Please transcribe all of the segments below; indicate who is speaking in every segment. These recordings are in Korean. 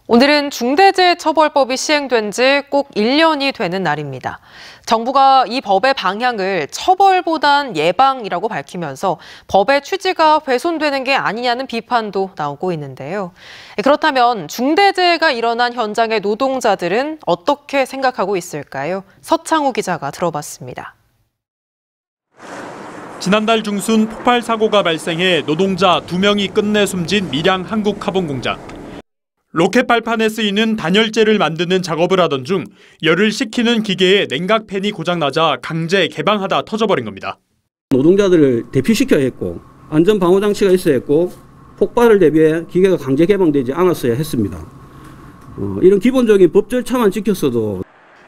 Speaker 1: 오늘은 중대재해처벌법이 시행된 지 꼭 1년이 되는 날입니다. 정부가 이 법의 방향을 처벌보단 예방이라고 밝히면서 법의 취지가 훼손되는 게 아니냐는 비판도 나오고 있는데요. 그렇다면 중대재해가 일어난 현장의 노동자들은 어떻게 생각하고 있을까요? 서창우 기자가 들어봤습니다.
Speaker 2: 지난달 중순 폭발 사고가 발생해 노동자 2명이 끝내 숨진 밀양 한국카본공장. 로켓 발판에 쓰이는 단열재를 만드는 작업을 하던 중 열을 식히는 기계에 냉각팬이 고장나자 강제 개방하다 터져버린 겁니다.
Speaker 3: 노동자들을 대피시켜야 했고 안전방호장치가 있어야 했고 폭발을 대비해 기계가 강제 개방되지 않았어야 했습니다. 이런 기본적인 법 절차만 지켰어도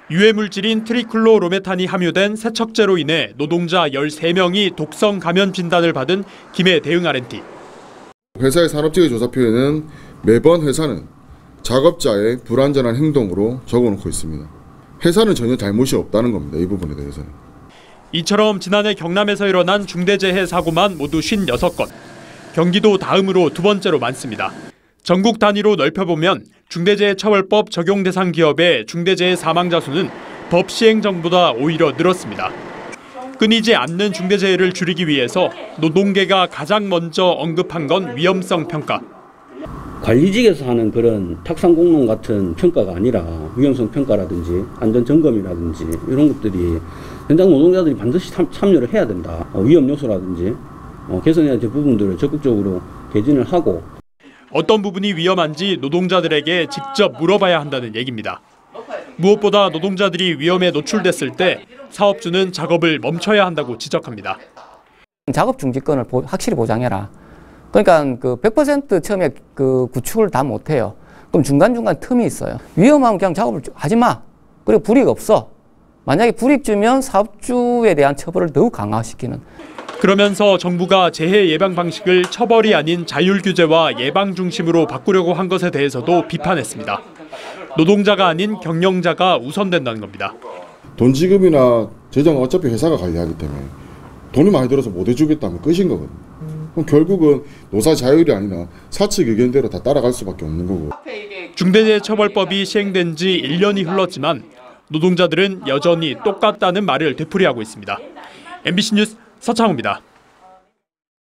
Speaker 2: 유해 물질인 트리클로로메탄이 함유된 세척제로 인해 노동자 13명이 독성 감염 진단을 받은 김해 대흥 R&T.
Speaker 4: 회사의 산업재해 조사표에는 매번 회사는 작업자의 불안전한 행동으로 적어놓고 있습니다. 회사는 전혀 잘못이 없다는 겁니다. 이 부분에 대해서는. 이처럼
Speaker 2: 지난해 경남에서 일어난 중대재해 사고만 모두 56건. 경기도 다음으로 두 번째로 많습니다. 전국 단위로 넓혀보면 중대재해처벌법 적용 대상 기업의 중대재해 사망자 수는 법 시행 전보다 오히려 늘었습니다. 끊이지 않는 중대재해를 줄이기 위해서 노동계가 가장 먼저 언급한 건 위험성 평가.
Speaker 3: 관리직에서 하는 그런 탁상공론 같은 평가가 아니라 위험성 평가라든지 안전점검이라든지 이런 것들이 현장 노동자들이 반드시 참여를 해야 된다. 위험 요소라든지 개선해야 될 부분들을 적극적으로 개진을 하고
Speaker 2: 어떤 부분이 위험한지 노동자들에게 직접 물어봐야 한다는 얘기입니다. 무엇보다 노동자들이 위험에 노출됐을 때 사업주는 작업을 멈춰야 한다고 지적합니다.
Speaker 5: 작업 중지권을 확실히 보장해라. 그러니까 그 100% 처음에 그 구축을 다 못해요. 그럼 중간중간 틈이 있어요. 위험하면 그냥 작업을 하지 마. 그리고 불이익 없어. 만약에 불이익 주면 사업주에 대한 처벌을 더욱 강화시키는.
Speaker 2: 그러면서 정부가 재해 예방 방식을 처벌이 아닌 자율 규제와 예방 중심으로 바꾸려고 한 것에 대해서도 비판했습니다. 노동자가 아닌 경영자가 우선된다는 겁니다.
Speaker 4: 돈 지급이나 재정은 어차피 회사가 관리하기 때문에 돈이 많이 들어서 못 해주겠다면 끝인 거거든요. 그럼 결국은 노사 자율이 아니라 사측 의견대로 다 따라갈 수밖에 없는 거고.
Speaker 2: 중대재해처벌법이 시행된 지 1년이 흘렀지만 노동자들은 여전히 똑같다는 말을 되풀이하고 있습니다. MBC 뉴스 서창우입니다.